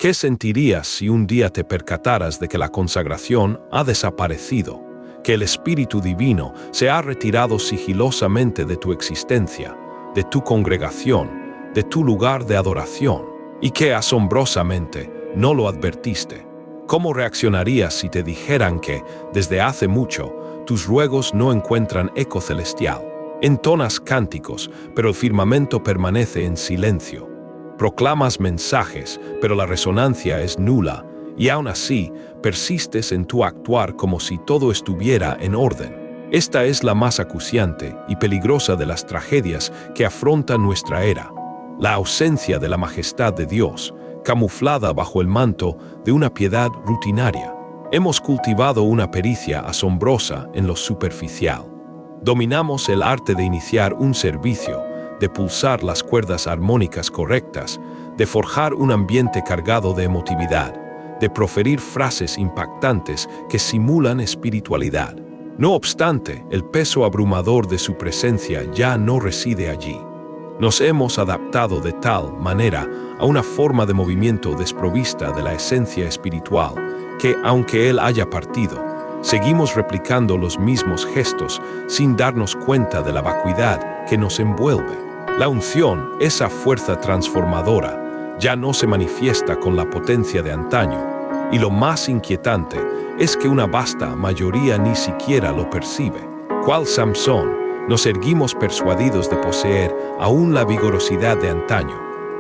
¿Qué sentirías si un día te percataras de que la consagración ha desaparecido, que el Espíritu Divino se ha retirado sigilosamente de tu existencia, de tu congregación, de tu lugar de adoración, y que asombrosamente no lo advertiste? ¿Cómo reaccionarías si te dijeran que, desde hace mucho, tus ruegos no encuentran eco celestial? Entonas cánticos, pero el firmamento permanece en silencio. Proclamas mensajes, pero la resonancia es nula, y aún así persistes en tu actuar como si todo estuviera en orden. Esta es la más acuciante y peligrosa de las tragedias que afronta nuestra era: la ausencia de la majestad de Dios, camuflada bajo el manto de una piedad rutinaria. Hemos cultivado una pericia asombrosa en lo superficial. Dominamos el arte de iniciar un servicio, de pulsar las cuerdas armónicas correctas, de forjar un ambiente cargado de emotividad, de proferir frases impactantes que simulan espiritualidad. No obstante, el peso abrumador de su presencia ya no reside allí. Nos hemos adaptado de tal manera a una forma de movimiento desprovista de la esencia espiritual que, aunque Él haya partido, seguimos replicando los mismos gestos sin darnos cuenta de la vacuidad que nos envuelve. La unción, esa fuerza transformadora, ya no se manifiesta con la potencia de antaño, y lo más inquietante es que una vasta mayoría ni siquiera lo percibe. Cual Samson, nos erguimos persuadidos de poseer aún la vigorosidad de antaño,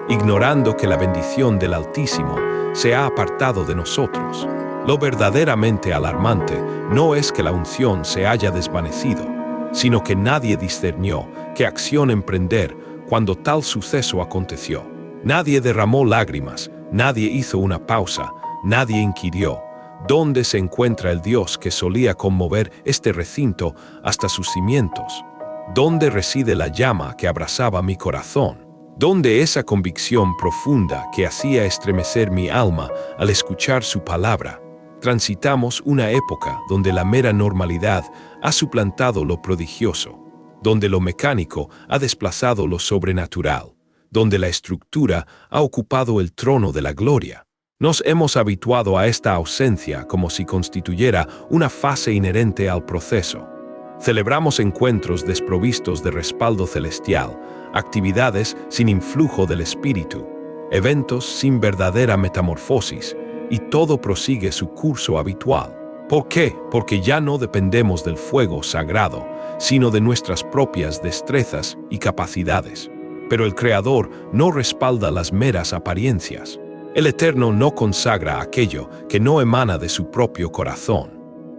ignorando que la bendición del Altísimo se ha apartado de nosotros. Lo verdaderamente alarmante no es que la unción se haya desvanecido, sino que nadie discernió qué acción emprender cuando tal suceso aconteció. Nadie derramó lágrimas, nadie hizo una pausa, nadie inquirió: ¿dónde se encuentra el Dios que solía conmover este recinto hasta sus cimientos? ¿Dónde reside la llama que abrasaba mi corazón? ¿Dónde esa convicción profunda que hacía estremecer mi alma al escuchar su palabra? Transitamos una época donde la mera normalidad ha suplantado lo prodigioso, donde lo mecánico ha desplazado lo sobrenatural, donde la estructura ha ocupado el trono de la gloria. Nos hemos habituado a esta ausencia como si constituyera una fase inherente al proceso. Celebramos encuentros desprovistos de respaldo celestial, actividades sin influjo del Espíritu, eventos sin verdadera metamorfosis, y todo prosigue su curso habitual. ¿Por qué? Porque ya no dependemos del fuego sagrado, sino de nuestras propias destrezas y capacidades. Pero el Creador no respalda las meras apariencias. El Eterno no consagra aquello que no emana de su propio corazón.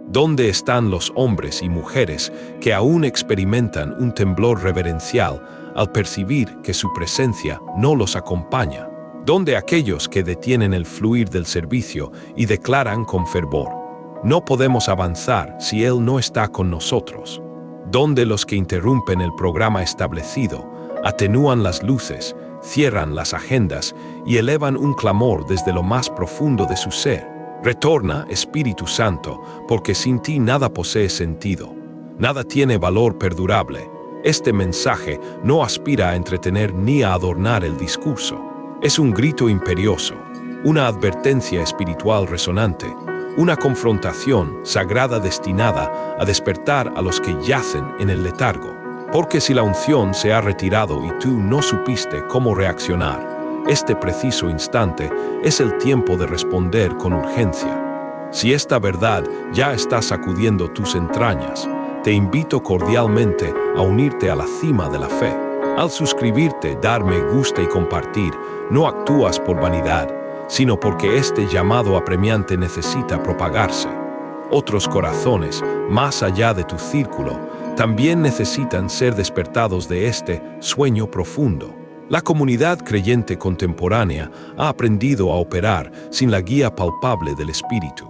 ¿Dónde están los hombres y mujeres que aún experimentan un temblor reverencial al percibir que su presencia no los acompaña? ¿Dónde aquellos que detienen el fluir del servicio y declaran con fervor: no podemos avanzar si Él no está con nosotros? ¿Dónde los que interrumpen el programa establecido, atenúan las luces, cierran las agendas y elevan un clamor desde lo más profundo de su ser? Retorna, Espíritu Santo, porque sin ti nada posee sentido, nada tiene valor perdurable. Este mensaje no aspira a entretener ni a adornar el discurso. Es un grito imperioso, una advertencia espiritual resonante, una confrontación sagrada destinada a despertar a los que yacen en el letargo. Porque si la unción se ha retirado y tú no supiste cómo reaccionar, este preciso instante es el tiempo de responder con urgencia. Si esta verdad ya está sacudiendo tus entrañas, te invito cordialmente a unirte a la cima de la fe. Al suscribirte, dar me gusta y compartir, no actúas por vanidad, sino porque este llamado apremiante necesita propagarse. Otros corazones, más allá de tu círculo, también necesitan ser despertados de este sueño profundo. La comunidad creyente contemporánea ha aprendido a operar sin la guía palpable del Espíritu.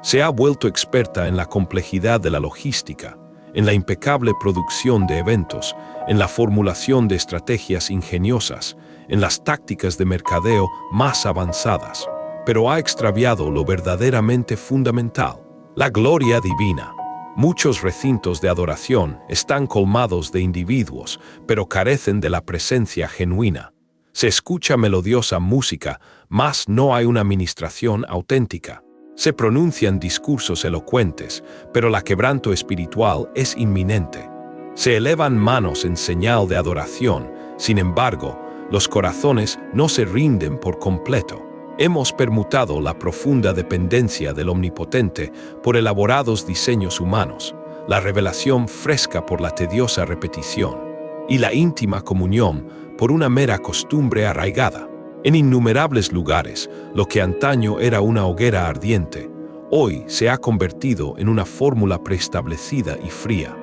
Se ha vuelto experta en la complejidad de la logística, en la impecable producción de eventos, en la formulación de estrategias ingeniosas, en las tácticas de mercadeo más avanzadas, pero ha extraviado lo verdaderamente fundamental: la gloria divina. Muchos recintos de adoración están colmados de individuos, pero carecen de la presencia genuina. Se escucha melodiosa música, mas no hay una ministración auténtica. Se pronuncian discursos elocuentes, pero la quebranto espiritual es inminente. Se elevan manos en señal de adoración, sin embargo, los corazones no se rinden por completo. Hemos permutado la profunda dependencia del Omnipotente por elaborados diseños humanos, la revelación fresca por la tediosa repetición, y la íntima comunión por una mera costumbre arraigada. En innumerables lugares, lo que antaño era una hoguera ardiente, hoy se ha convertido en una fórmula preestablecida y fría.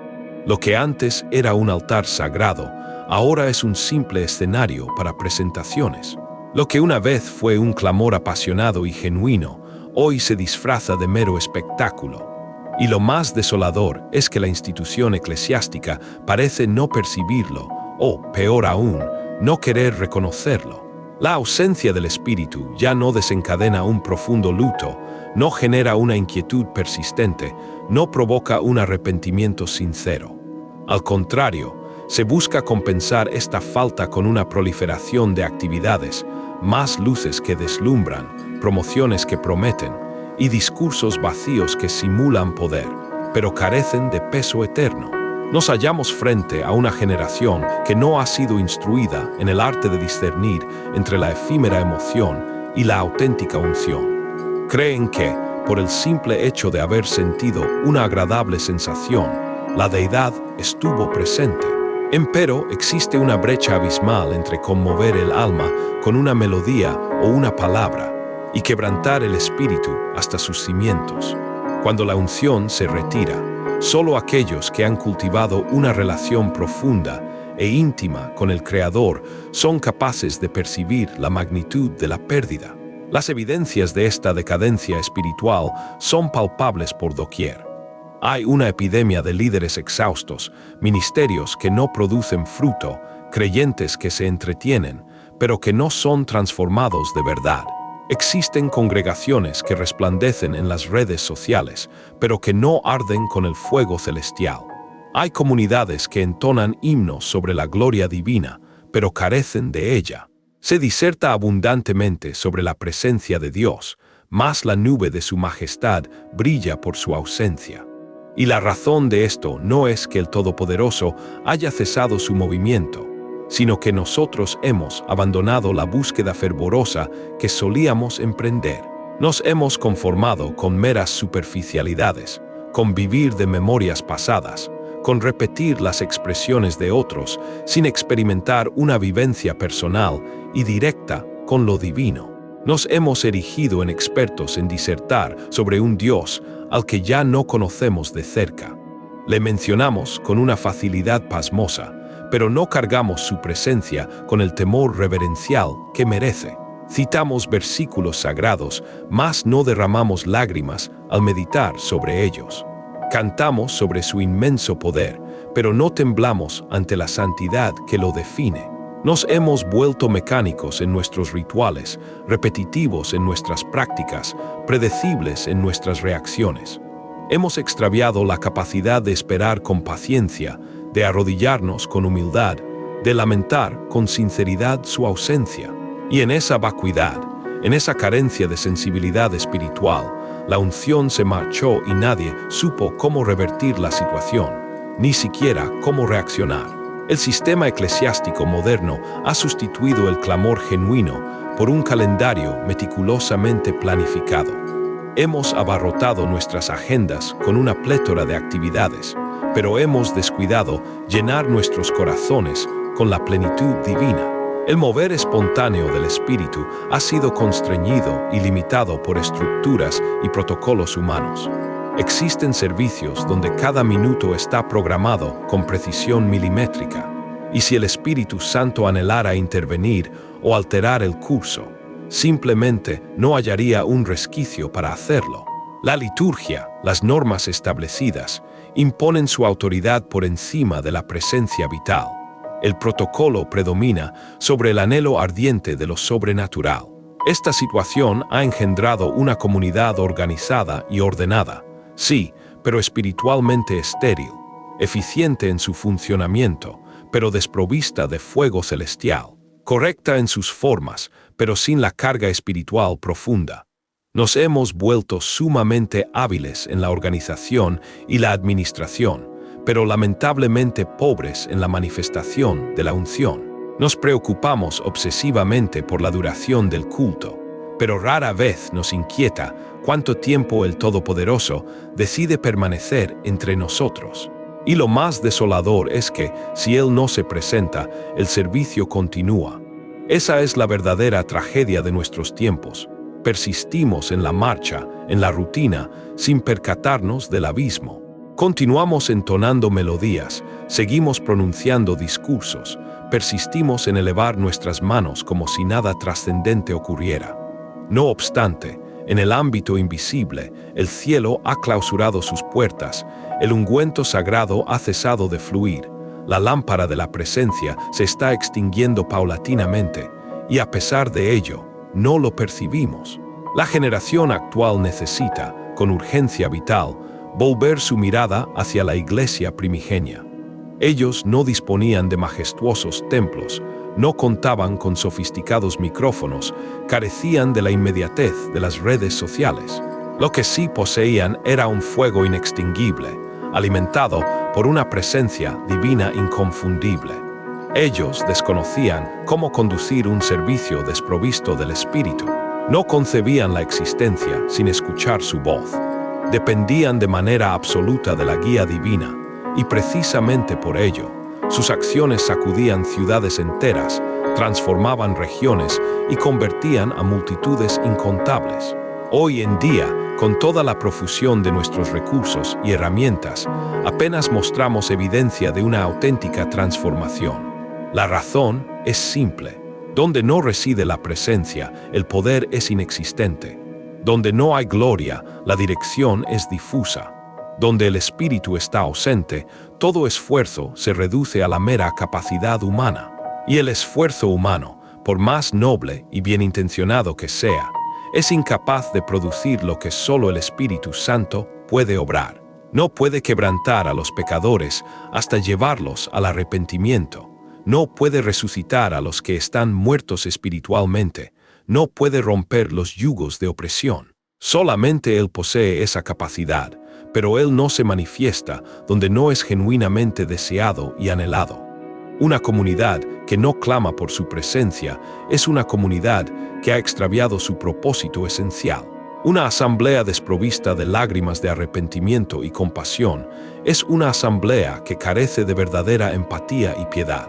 Lo que antes era un altar sagrado, ahora es un simple escenario para presentaciones. Lo que una vez fue un clamor apasionado y genuino, hoy se disfraza de mero espectáculo. Y lo más desolador es que la institución eclesiástica parece no percibirlo, o, peor aún, no querer reconocerlo. La ausencia del Espíritu ya no desencadena un profundo luto, no genera una inquietud persistente, no provoca un arrepentimiento sincero. Al contrario, se busca compensar esta falta con una proliferación de actividades, más luces que deslumbran, promociones que prometen, y discursos vacíos que simulan poder, pero carecen de peso eterno. Nos hallamos frente a una generación que no ha sido instruida en el arte de discernir entre la efímera emoción y la auténtica unción. Creen que, por el simple hecho de haber sentido una agradable sensación, la deidad estuvo presente. Empero existe una brecha abismal entre conmover el alma con una melodía o una palabra y quebrantar el espíritu hasta sus cimientos. Cuando la unción se retira, solo aquellos que han cultivado una relación profunda e íntima con el Creador son capaces de percibir la magnitud de la pérdida. Las evidencias de esta decadencia espiritual son palpables por doquier. Hay una epidemia de líderes exhaustos, ministerios que no producen fruto, creyentes que se entretienen, pero que no son transformados de verdad. Existen congregaciones que resplandecen en las redes sociales, pero que no arden con el fuego celestial. Hay comunidades que entonan himnos sobre la gloria divina, pero carecen de ella. Se diserta abundantemente sobre la presencia de Dios, mas la nube de su majestad brilla por su ausencia. Y la razón de esto no es que el Todopoderoso haya cesado su movimiento, sino que nosotros hemos abandonado la búsqueda fervorosa que solíamos emprender. Nos hemos conformado con meras superficialidades, con vivir de memorias pasadas, con repetir las expresiones de otros, sin experimentar una vivencia personal y directa con lo divino. Nos hemos erigido en expertos en disertar sobre un Dios al que ya no conocemos de cerca. Le mencionamos con una facilidad pasmosa, pero no cargamos su presencia con el temor reverencial que merece. Citamos versículos sagrados, mas no derramamos lágrimas al meditar sobre ellos. Cantamos sobre su inmenso poder, pero no temblamos ante la santidad que lo define. Nos hemos vuelto mecánicos en nuestros rituales, repetitivos en nuestras prácticas, predecibles en nuestras reacciones. Hemos extraviado la capacidad de esperar con paciencia, de arrodillarnos con humildad, de lamentar con sinceridad su ausencia. Y en esa vacuidad, en esa carencia de sensibilidad espiritual, la unción se marchó y nadie supo cómo revertir la situación, ni siquiera cómo reaccionar. El sistema eclesiástico moderno ha sustituido el clamor genuino por un calendario meticulosamente planificado. Hemos abarrotado nuestras agendas con una plétora de actividades, pero hemos descuidado llenar nuestros corazones con la plenitud divina. El mover espontáneo del espíritu ha sido constreñido y limitado por estructuras y protocolos humanos. Existen servicios donde cada minuto está programado con precisión milimétrica, y si el Espíritu Santo anhelara intervenir o alterar el curso, simplemente no hallaría un resquicio para hacerlo. La liturgia, las normas establecidas, imponen su autoridad por encima de la presencia vital. El protocolo predomina sobre el anhelo ardiente de lo sobrenatural. Esta situación ha engendrado una comunidad organizada y ordenada, sí, pero espiritualmente estéril, eficiente en su funcionamiento, pero desprovista de fuego celestial, correcta en sus formas, pero sin la carga espiritual profunda. Nos hemos vuelto sumamente hábiles en la organización y la administración, pero lamentablemente pobres en la manifestación de la unción. Nos preocupamos obsesivamente por la duración del culto, pero rara vez nos inquieta cuánto tiempo el Todopoderoso decide permanecer entre nosotros. Y lo más desolador es que, si Él no se presenta, el servicio continúa. Esa es la verdadera tragedia de nuestros tiempos. Persistimos en la marcha, en la rutina, sin percatarnos del abismo. Continuamos entonando melodías, seguimos pronunciando discursos, persistimos en elevar nuestras manos como si nada trascendente ocurriera. No obstante, en el ámbito invisible, el cielo ha clausurado sus puertas, el ungüento sagrado ha cesado de fluir, la lámpara de la presencia se está extinguiendo paulatinamente, y a pesar de ello, no lo percibimos. La generación actual necesita, con urgencia vital, volver su mirada hacia la iglesia primigenia. Ellos no disponían de majestuosos templos, no contaban con sofisticados micrófonos, carecían de la inmediatez de las redes sociales. Lo que sí poseían era un fuego inextinguible, alimentado por una presencia divina inconfundible. Ellos desconocían cómo conducir un servicio desprovisto del Espíritu. No concebían la existencia sin escuchar su voz. Dependían de manera absoluta de la guía divina, y precisamente por ello, sus acciones sacudían ciudades enteras, transformaban regiones y convertían a multitudes incontables. Hoy en día, con toda la profusión de nuestros recursos y herramientas, apenas mostramos evidencia de una auténtica transformación. La razón es simple. Donde no reside la presencia, el poder es inexistente. Donde no hay gloria, la dirección es difusa. Donde el espíritu está ausente, todo esfuerzo se reduce a la mera capacidad humana. Y el esfuerzo humano, por más noble y bien intencionado que sea, es incapaz de producir lo que solo el Espíritu Santo puede obrar. No puede quebrantar a los pecadores hasta llevarlos al arrepentimiento. No puede resucitar a los que están muertos espiritualmente. No puede romper los yugos de opresión. Solamente Él posee esa capacidad, pero Él no se manifiesta donde no es genuinamente deseado y anhelado. Una comunidad que no clama por su presencia es una comunidad que ha extraviado su propósito esencial. Una asamblea desprovista de lágrimas de arrepentimiento y compasión es una asamblea que carece de verdadera empatía y piedad.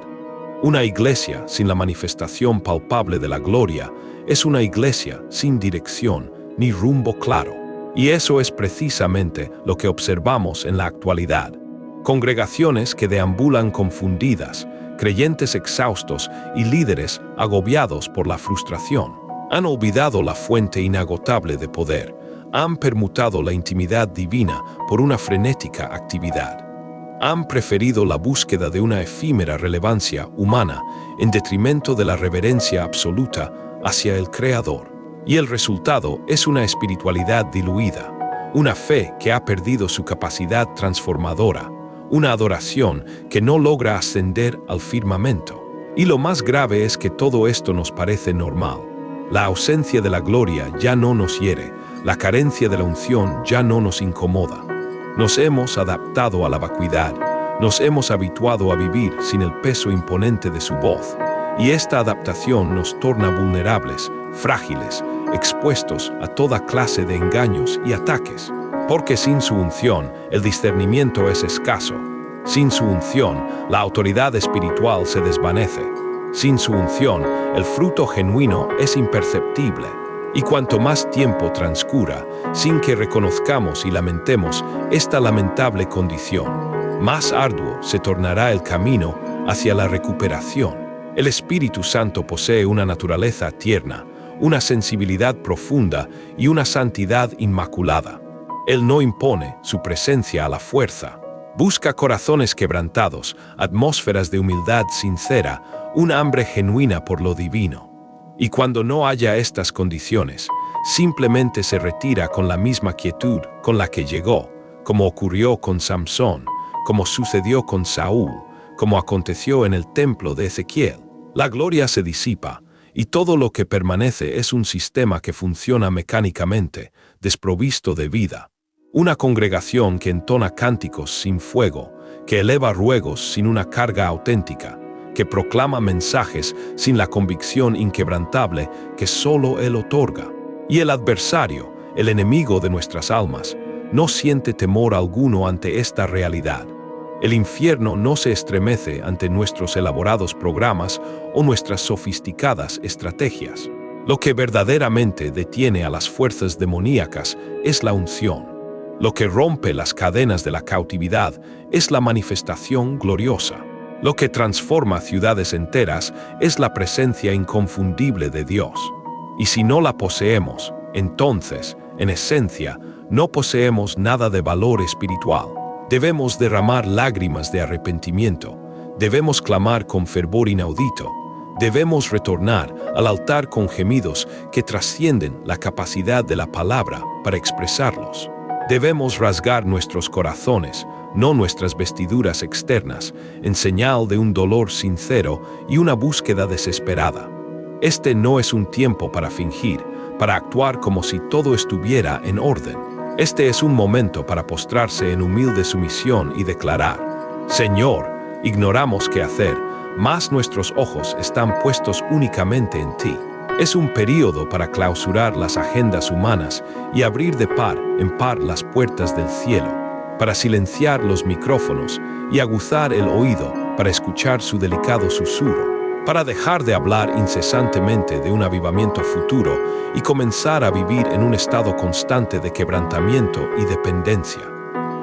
Una iglesia sin la manifestación palpable de la gloria es una iglesia sin dirección ni rumbo claro. Y eso es precisamente lo que observamos en la actualidad. Congregaciones que deambulan confundidas, creyentes exhaustos y líderes agobiados por la frustración. Han olvidado la fuente inagotable de poder, han permutado la intimidad divina por una frenética actividad. Han preferido la búsqueda de una efímera relevancia humana en detrimento de la reverencia absoluta hacia el Creador. Y el resultado es una espiritualidad diluida, una fe que ha perdido su capacidad transformadora, una adoración que no logra ascender al firmamento. Y lo más grave es que todo esto nos parece normal. La ausencia de la gloria ya no nos hiere, la carencia de la unción ya no nos incomoda. Nos hemos adaptado a la vacuidad, nos hemos habituado a vivir sin el peso imponente de su voz, y esta adaptación nos torna vulnerables, frágiles, expuestos a toda clase de engaños y ataques. Porque sin su unción, el discernimiento es escaso. Sin su unción, la autoridad espiritual se desvanece. Sin su unción, el fruto genuino es imperceptible. Y cuanto más tiempo transcurra, sin que reconozcamos y lamentemos esta lamentable condición, más arduo se tornará el camino hacia la recuperación. El Espíritu Santo posee una naturaleza tierna, una sensibilidad profunda y una santidad inmaculada. Él no impone su presencia a la fuerza. Busca corazones quebrantados, atmósferas de humildad sincera, una hambre genuina por lo divino. Y cuando no haya estas condiciones, simplemente se retira con la misma quietud con la que llegó, como ocurrió con Samson, como sucedió con Saúl, como aconteció en el templo de Ezequiel. La gloria se disipa, y todo lo que permanece es un sistema que funciona mecánicamente, desprovisto de vida. Una congregación que entona cánticos sin fuego, que eleva ruegos sin una carga auténtica, que proclama mensajes sin la convicción inquebrantable que solo Él otorga. Y el adversario, el enemigo de nuestras almas, no siente temor alguno ante esta realidad. El infierno no se estremece ante nuestros elaborados programas o nuestras sofisticadas estrategias. Lo que verdaderamente detiene a las fuerzas demoníacas es la unción. Lo que rompe las cadenas de la cautividad es la manifestación gloriosa. Lo que transforma ciudades enteras es la presencia inconfundible de Dios. Y si no la poseemos, entonces, en esencia, no poseemos nada de valor espiritual. Debemos derramar lágrimas de arrepentimiento, debemos clamar con fervor inaudito, debemos retornar al altar con gemidos que trascienden la capacidad de la palabra para expresarlos. Debemos rasgar nuestros corazones, no nuestras vestiduras externas, en señal de un dolor sincero y una búsqueda desesperada. Este no es un tiempo para fingir, para actuar como si todo estuviera en orden. Este es un momento para postrarse en humilde sumisión y declarar: Señor, ignoramos qué hacer, mas nuestros ojos están puestos únicamente en ti. Es un período para clausurar las agendas humanas y abrir de par en par las puertas del cielo, para silenciar los micrófonos y aguzar el oído para escuchar su delicado susurro, para dejar de hablar incesantemente de un avivamiento futuro y comenzar a vivir en un estado constante de quebrantamiento y dependencia.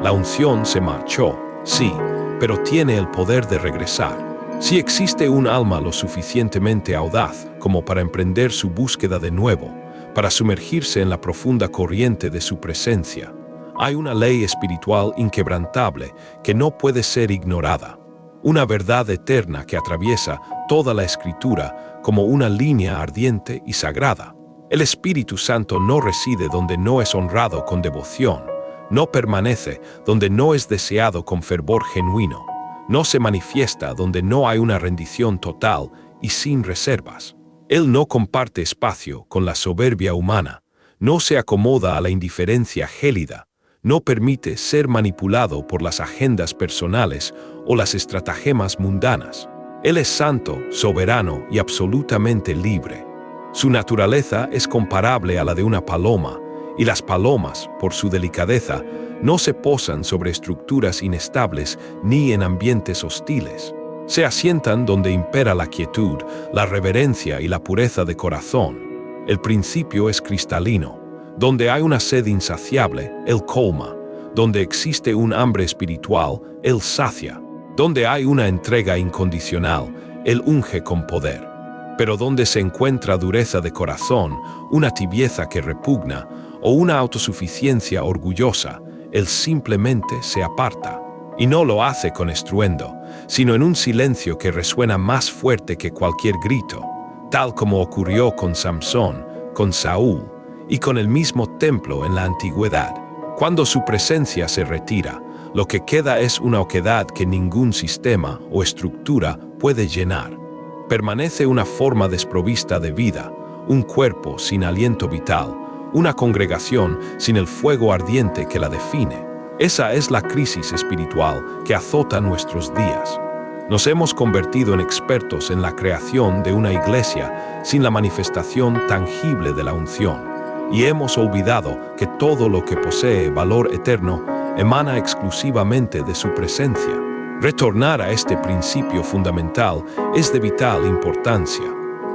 La unción se marchó, sí, pero tiene el poder de regresar. Si existe un alma lo suficientemente audaz como para emprender su búsqueda de nuevo, para sumergirse en la profunda corriente de su presencia, hay una ley espiritual inquebrantable que no puede ser ignorada. Una verdad eterna que atraviesa toda la Escritura como una línea ardiente y sagrada. El Espíritu Santo no reside donde no es honrado con devoción, no permanece donde no es deseado con fervor genuino, no se manifiesta donde no hay una rendición total y sin reservas. Él no comparte espacio con la soberbia humana, no se acomoda a la indiferencia gélida, no permite ser manipulado por las agendas personales o las estratagemas mundanas. Él es santo, soberano y absolutamente libre. Su naturaleza es comparable a la de una paloma, y las palomas, por su delicadeza, no se posan sobre estructuras inestables ni en ambientes hostiles. Se asientan donde impera la quietud, la reverencia y la pureza de corazón. El principio es cristalino. Donde hay una sed insaciable, Él colma. Donde existe un hambre espiritual, Él sacia. Donde hay una entrega incondicional, Él unge con poder. Pero donde se encuentra dureza de corazón, una tibieza que repugna, o una autosuficiencia orgullosa, Él simplemente se aparta. Y no lo hace con estruendo, sino en un silencio que resuena más fuerte que cualquier grito, tal como ocurrió con Samson, con Saúl, y con el mismo templo en la antigüedad. Cuando su presencia se retira, lo que queda es una oquedad que ningún sistema o estructura puede llenar. Permanece una forma desprovista de vida, un cuerpo sin aliento vital, una congregación sin el fuego ardiente que la define. Esa es la crisis espiritual que azota nuestros días. Nos hemos convertido en expertos en la creación de una iglesia sin la manifestación tangible de la unción. Y hemos olvidado que todo lo que posee valor eterno emana exclusivamente de su presencia. Retornar a este principio fundamental es de vital importancia,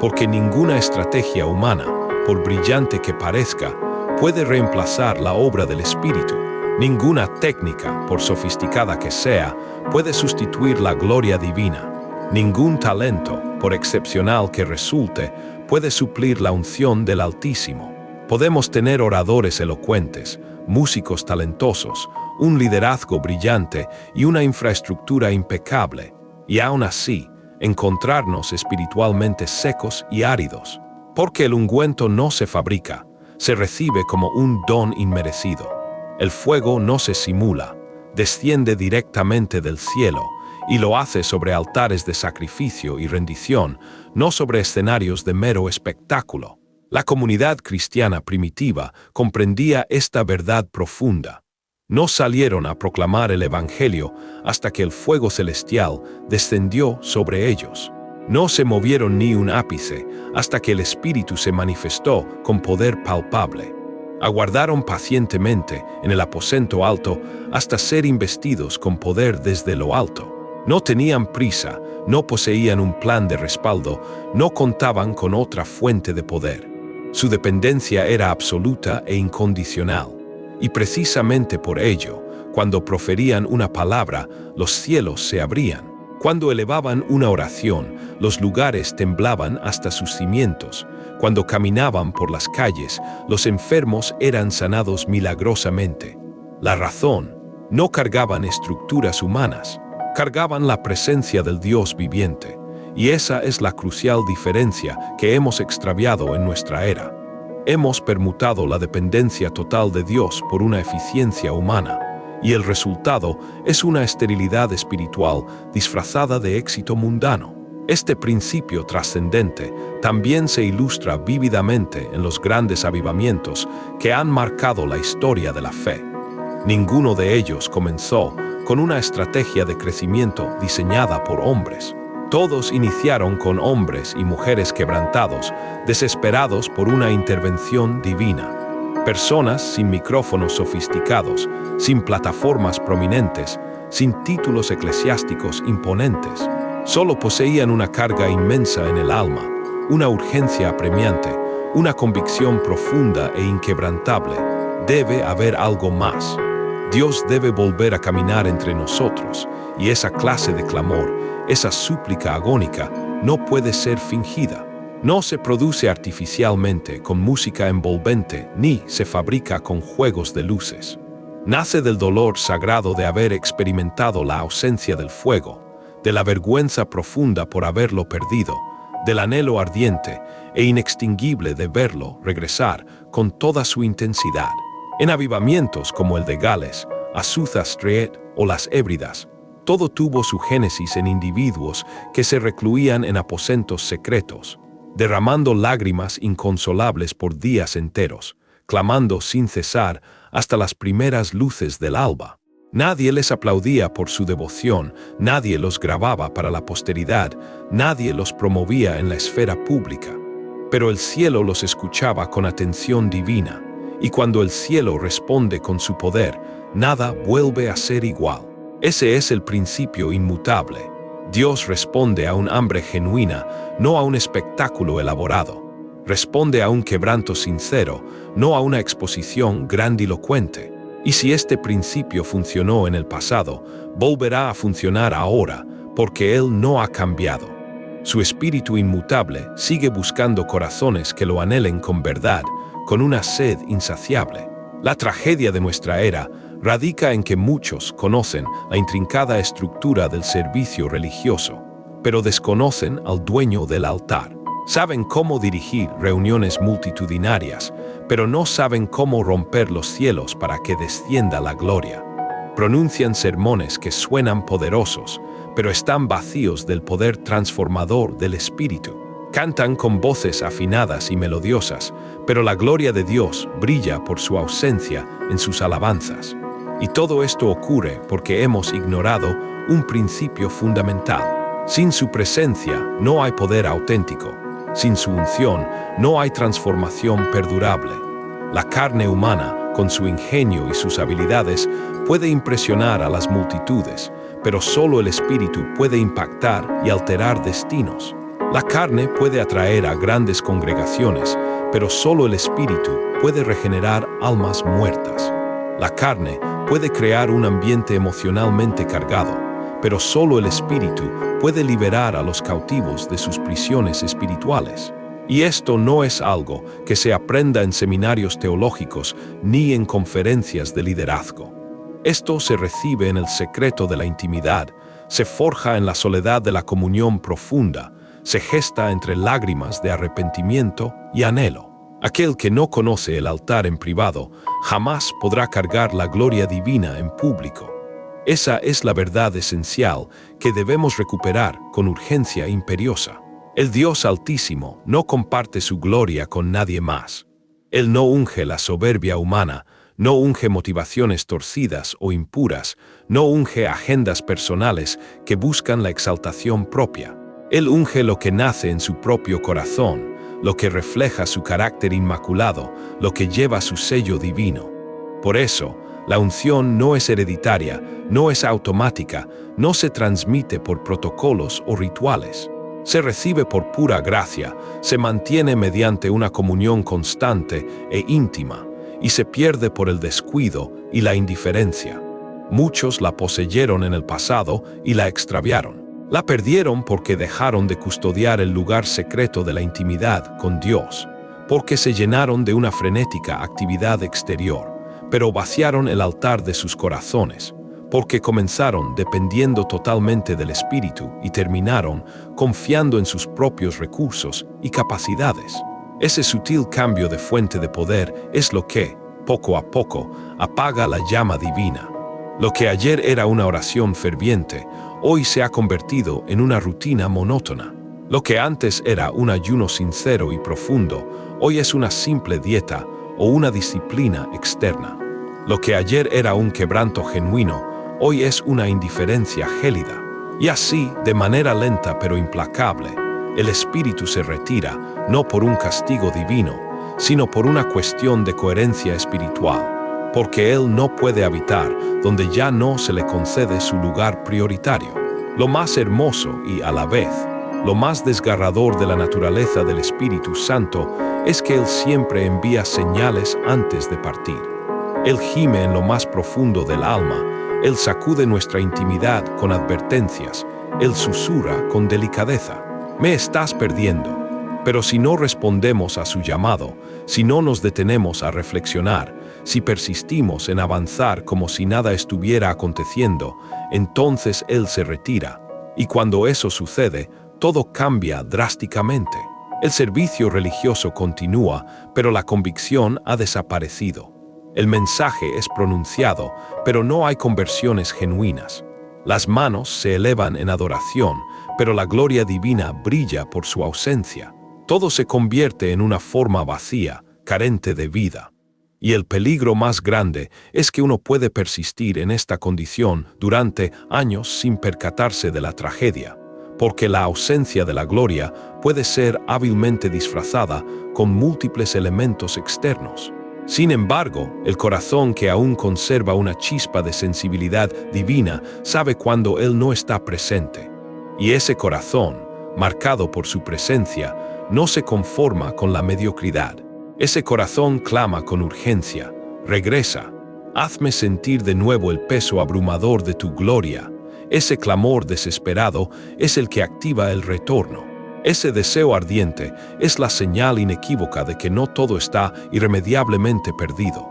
porque ninguna estrategia humana, por brillante que parezca, puede reemplazar la obra del Espíritu. Ninguna técnica, por sofisticada que sea, puede sustituir la gloria divina. Ningún talento, por excepcional que resulte, puede suplir la unción del Altísimo. Podemos tener oradores elocuentes, músicos talentosos, un liderazgo brillante y una infraestructura impecable, y aún así, encontrarnos espiritualmente secos y áridos. Porque el ungüento no se fabrica, se recibe como un don inmerecido. El fuego no se simula, desciende directamente del cielo y lo hace sobre altares de sacrificio y rendición, no sobre escenarios de mero espectáculo. La comunidad cristiana primitiva comprendía esta verdad profunda. No salieron a proclamar el Evangelio hasta que el fuego celestial descendió sobre ellos. No se movieron ni un ápice hasta que el Espíritu se manifestó con poder palpable. Aguardaron pacientemente en el aposento alto hasta ser investidos con poder desde lo alto. No tenían prisa, no poseían un plan de respaldo, no contaban con otra fuente de poder. Su dependencia era absoluta e incondicional. Y precisamente por ello, cuando proferían una palabra, los cielos se abrían. Cuando elevaban una oración, los lugares temblaban hasta sus cimientos. Cuando caminaban por las calles, los enfermos eran sanados milagrosamente. La razón, no cargaban estructuras humanas, cargaban la presencia del Dios viviente. Y esa es la crucial diferencia que hemos extraviado en nuestra era. Hemos permutado la dependencia total de Dios por una eficiencia humana, y el resultado es una esterilidad espiritual disfrazada de éxito mundano. Este principio trascendente también se ilustra vívidamente en los grandes avivamientos que han marcado la historia de la fe. Ninguno de ellos comenzó con una estrategia de crecimiento diseñada por hombres. Todos iniciaron con hombres y mujeres quebrantados, desesperados por una intervención divina. Personas sin micrófonos sofisticados, sin plataformas prominentes, sin títulos eclesiásticos imponentes. Solo poseían una carga inmensa en el alma, una urgencia apremiante, una convicción profunda e inquebrantable. Debe haber algo más. Dios debe volver a caminar entre nosotros, y esa clase de clamor, esa súplica agónica, no puede ser fingida. No se produce artificialmente con música envolvente, ni se fabrica con juegos de luces. Nace del dolor sagrado de haber experimentado la ausencia del fuego, de la vergüenza profunda por haberlo perdido, del anhelo ardiente e inextinguible de verlo regresar con toda su intensidad. En avivamientos como el de Gales, Azusa Street o las Hébridas, todo tuvo su génesis en individuos que se recluían en aposentos secretos, derramando lágrimas inconsolables por días enteros, clamando sin cesar hasta las primeras luces del alba. Nadie les aplaudía por su devoción, nadie los grababa para la posteridad, nadie los promovía en la esfera pública. Pero el cielo los escuchaba con atención divina, y cuando el cielo responde con su poder, nada vuelve a ser igual. Ese es el principio inmutable. Dios responde a un hambre genuina, no a un espectáculo elaborado. Responde a un quebranto sincero, no a una exposición grandilocuente. Y si este principio funcionó en el pasado, volverá a funcionar ahora, porque Él no ha cambiado. Su espíritu inmutable sigue buscando corazones que lo anhelen con verdad, con una sed insaciable. La tragedia de nuestra era radica en que muchos conocen la intrincada estructura del servicio religioso, pero desconocen al dueño del altar. Saben cómo dirigir reuniones multitudinarias, pero no saben cómo romper los cielos para que descienda la gloria. Pronuncian sermones que suenan poderosos, pero están vacíos del poder transformador del Espíritu. Cantan con voces afinadas y melodiosas, pero la gloria de Dios brilla por su ausencia en sus alabanzas. Y todo esto ocurre porque hemos ignorado un principio fundamental. Sin su presencia no hay poder auténtico. Sin su unción no hay transformación perdurable. La carne humana, con su ingenio y sus habilidades, puede impresionar a las multitudes, pero solo el Espíritu puede impactar y alterar destinos. La carne puede atraer a grandes congregaciones, pero solo el Espíritu puede regenerar almas muertas. La carne puede crear un ambiente emocionalmente cargado, pero solo el Espíritu puede liberar a los cautivos de sus prisiones espirituales. Y esto no es algo que se aprenda en seminarios teológicos ni en conferencias de liderazgo. Esto se recibe en el secreto de la intimidad, se forja en la soledad de la comunión profunda, se gesta entre lágrimas de arrepentimiento y anhelo. Aquel que no conoce el altar en privado jamás podrá cargar la gloria divina en público. Esa es la verdad esencial que debemos recuperar con urgencia imperiosa. El Dios Altísimo no comparte su gloria con nadie más. Él no unge la soberbia humana, no unge motivaciones torcidas o impuras, no unge agendas personales que buscan la exaltación propia. Él unge lo que nace en su propio corazón, lo que refleja su carácter inmaculado, lo que lleva su sello divino. Por eso, la unción no es hereditaria, no es automática, no se transmite por protocolos o rituales. Se recibe por pura gracia, se mantiene mediante una comunión constante e íntima, y se pierde por el descuido y la indiferencia. Muchos la poseyeron en el pasado y la extraviaron. La perdieron porque dejaron de custodiar el lugar secreto de la intimidad con Dios, porque se llenaron de una frenética actividad exterior, pero vaciaron el altar de sus corazones, porque comenzaron dependiendo totalmente del Espíritu y terminaron confiando en sus propios recursos y capacidades. Ese sutil cambio de fuente de poder es lo que, poco a poco, apaga la llama divina. Lo que ayer era una oración ferviente, hoy se ha convertido en una rutina monótona. Lo que antes era un ayuno sincero y profundo, hoy es una simple dieta o una disciplina externa. Lo que ayer era un quebranto genuino, hoy es una indiferencia gélida. Y así, de manera lenta pero implacable, el espíritu se retira, no por un castigo divino, sino por una cuestión de coherencia espiritual, porque él no puede habitar donde ya no se le concede su lugar prioritario. Lo más hermoso y, a la vez, lo más desgarrador de la naturaleza del Espíritu Santo es que él siempre envía señales antes de partir. Él gime en lo más profundo del alma, él sacude nuestra intimidad con advertencias, él susurra con delicadeza: me estás perdiendo. Pero si no respondemos a su llamado, si no nos detenemos a reflexionar, si persistimos en avanzar como si nada estuviera aconteciendo, entonces él se retira. Y cuando eso sucede, todo cambia drásticamente. El servicio religioso continúa, pero la convicción ha desaparecido. El mensaje es pronunciado, pero no hay conversiones genuinas. Las manos se elevan en adoración, pero la gloria divina brilla por su ausencia. Todo se convierte en una forma vacía, carente de vida. Y el peligro más grande es que uno puede persistir en esta condición durante años sin percatarse de la tragedia, porque la ausencia de la gloria puede ser hábilmente disfrazada con múltiples elementos externos. Sin embargo, el corazón que aún conserva una chispa de sensibilidad divina sabe cuando Él no está presente. Y ese corazón, marcado por su presencia, no se conforma con la mediocridad. Ese corazón clama con urgencia: regresa, hazme sentir de nuevo el peso abrumador de tu gloria. Ese clamor desesperado es el que activa el retorno. Ese deseo ardiente es la señal inequívoca de que no todo está irremediablemente perdido.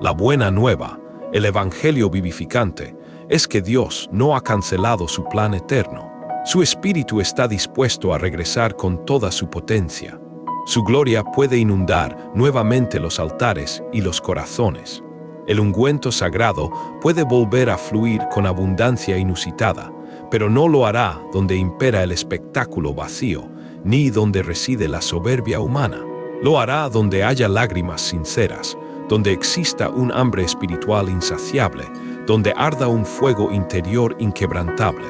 La buena nueva, el evangelio vivificante, es que Dios no ha cancelado su plan eterno. Su espíritu está dispuesto a regresar con toda su potencia. Su gloria puede inundar nuevamente los altares y los corazones. El ungüento sagrado puede volver a fluir con abundancia inusitada, pero no lo hará donde impera el espectáculo vacío, ni donde reside la soberbia humana. Lo hará donde haya lágrimas sinceras, donde exista un hambre espiritual insaciable, donde arda un fuego interior inquebrantable.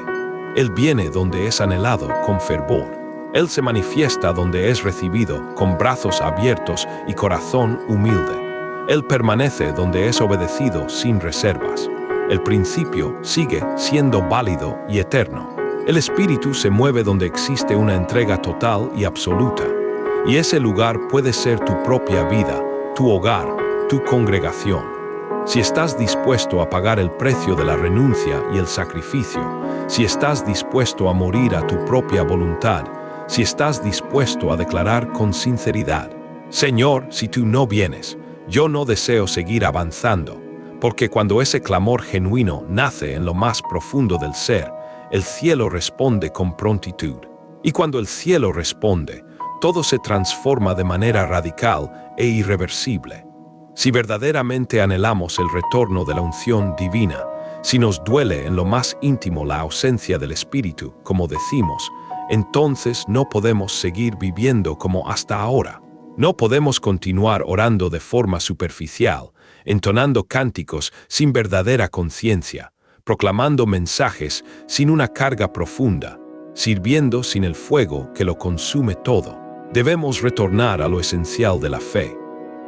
Él viene donde es anhelado con fervor. Él se manifiesta donde es recibido con brazos abiertos y corazón humilde. Él permanece donde es obedecido sin reservas. El principio sigue siendo válido y eterno. El espíritu se mueve donde existe una entrega total y absoluta. Y ese lugar puede ser tu propia vida, tu hogar, tu congregación. Si estás dispuesto a pagar el precio de la renuncia y el sacrificio, si estás dispuesto a morir a tu propia voluntad, si estás dispuesto a declarar con sinceridad: Señor, si tú no vienes, yo no deseo seguir avanzando, porque cuando ese clamor genuino nace en lo más profundo del ser, el cielo responde con prontitud. Y cuando el cielo responde, todo se transforma de manera radical e irreversible. Si verdaderamente anhelamos el retorno de la unción divina, Si nos duele en lo más íntimo la ausencia del Espíritu, como decimos, entonces no podemos seguir viviendo como hasta ahora. No podemos continuar orando de forma superficial, entonando cánticos sin verdadera conciencia, proclamando mensajes sin una carga profunda, sirviendo sin el fuego que lo consume todo. Debemos retornar a lo esencial de la fe.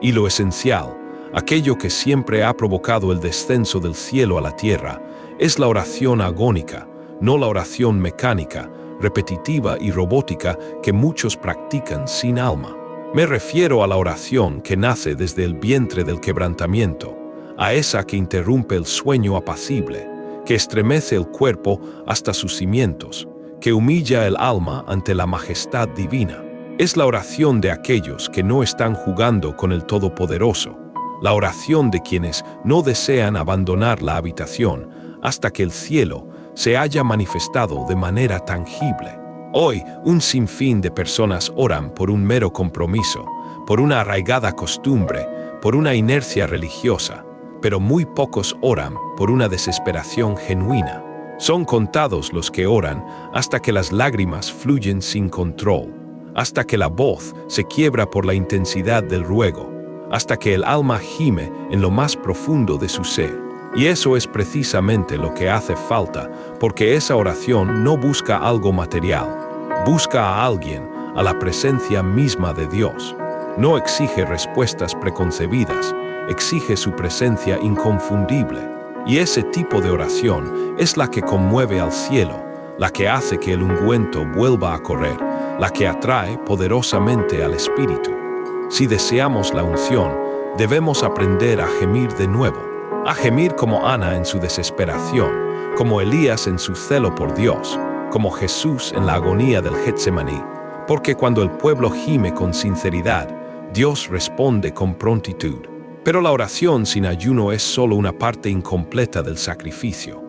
Y lo esencial, aquello que siempre ha provocado el descenso del cielo a la tierra, es la oración agónica, no la oración mecánica, repetitiva y robótica que muchos practican sin alma. Me refiero a la oración que nace desde el vientre del quebrantamiento, a esa que interrumpe el sueño apacible, que estremece el cuerpo hasta sus cimientos, que humilla el alma ante la majestad divina. Es la oración de aquellos que no están jugando con el Todopoderoso, la oración de quienes no desean abandonar la habitación hasta que el cielo se haya manifestado de manera tangible. Hoy, un sinfín de personas oran por un mero compromiso, por una arraigada costumbre, por una inercia religiosa, pero muy pocos oran por una desesperación genuina. Son contados los que oran hasta que las lágrimas fluyen sin control, hasta que la voz se quiebra por la intensidad del ruego, hasta que el alma gime en lo más profundo de su ser. Y eso es precisamente lo que hace falta, porque esa oración no busca algo material, busca a alguien, a la presencia misma de Dios. No exige respuestas preconcebidas, exige su presencia inconfundible. Y ese tipo de oración es la que conmueve al cielo, la que hace que el ungüento vuelva a correr, la que atrae poderosamente al Espíritu. Si deseamos la unción, debemos aprender a gemir de nuevo, a gemir como Ana en su desesperación, como Elías en su celo por Dios, como Jesús en la agonía del Getsemaní, porque cuando el pueblo gime con sinceridad, Dios responde con prontitud. Pero la oración sin ayuno es solo una parte incompleta del sacrificio.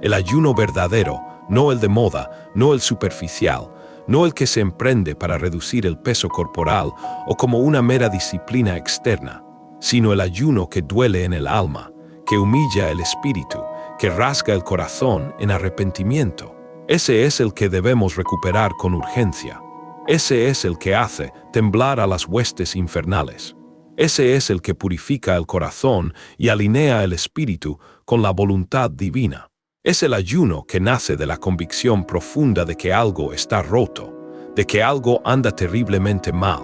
El ayuno verdadero, no el de moda, no el superficial, no el que se emprende para reducir el peso corporal o como una mera disciplina externa, sino el ayuno que duele en el alma, que humilla el espíritu, que rasga el corazón en arrepentimiento. Ese es el que debemos recuperar con urgencia. Ese es el que hace temblar a las huestes infernales. Ese es el que purifica el corazón y alinea el espíritu con la voluntad divina. Es el ayuno que nace de la convicción profunda de que algo está roto, de que algo anda terriblemente mal,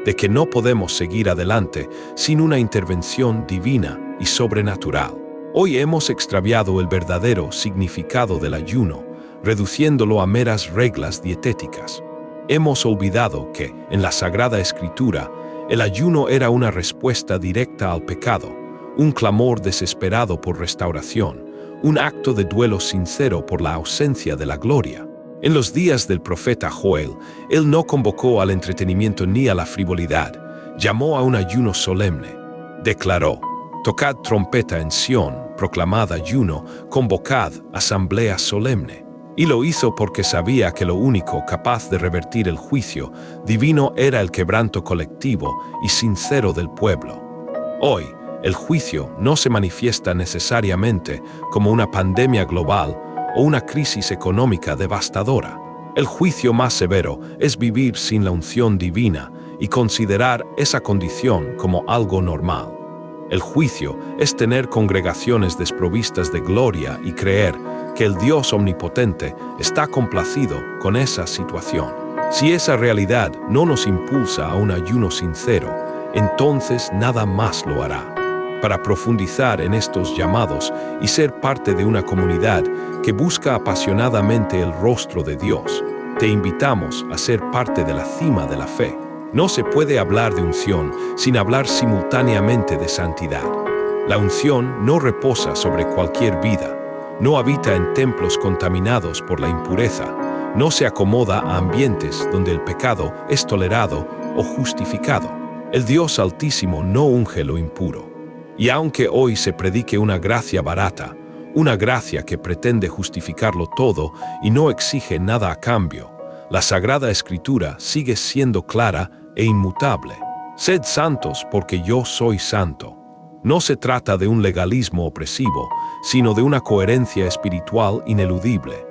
de que no podemos seguir adelante sin una intervención divina y sobrenatural. Hoy hemos extraviado el verdadero significado del ayuno, reduciéndolo a meras reglas dietéticas. Hemos olvidado que, en la Sagrada Escritura, el ayuno era una respuesta directa al pecado, un clamor desesperado por restauración, un acto de duelo sincero por la ausencia de la gloria. En los días del profeta Joel, él no convocó al entretenimiento ni a la frivolidad, llamó a un ayuno solemne. Declaró: tocad trompeta en Sión, proclamad ayuno, convocad asamblea solemne. Y lo hizo porque sabía que lo único capaz de revertir el juicio divino era el quebranto colectivo y sincero del pueblo. Hoy, el juicio no se manifiesta necesariamente como una pandemia global o una crisis económica devastadora. El juicio más severo es vivir sin la unción divina y considerar esa condición como algo normal. El juicio es tener congregaciones desprovistas de gloria y creer que el Dios omnipotente está complacido con esa situación. Si esa realidad no nos impulsa a un ayuno sincero, entonces nada más lo hará. Para profundizar en estos llamados y ser parte de una comunidad que busca apasionadamente el rostro de Dios, te invitamos a ser parte de la cima de la fe. No se puede hablar de unción sin hablar simultáneamente de santidad. La unción no reposa sobre cualquier vida, no habita en templos contaminados por la impureza, no se acomoda a ambientes donde el pecado es tolerado o justificado. El Dios Altísimo no unge lo impuro. Y aunque hoy se predique una gracia barata, una gracia que pretende justificarlo todo y no exige nada a cambio, la Sagrada Escritura sigue siendo clara e inmutable. Sed santos porque yo soy santo. No se trata de un legalismo opresivo, sino de una coherencia espiritual ineludible.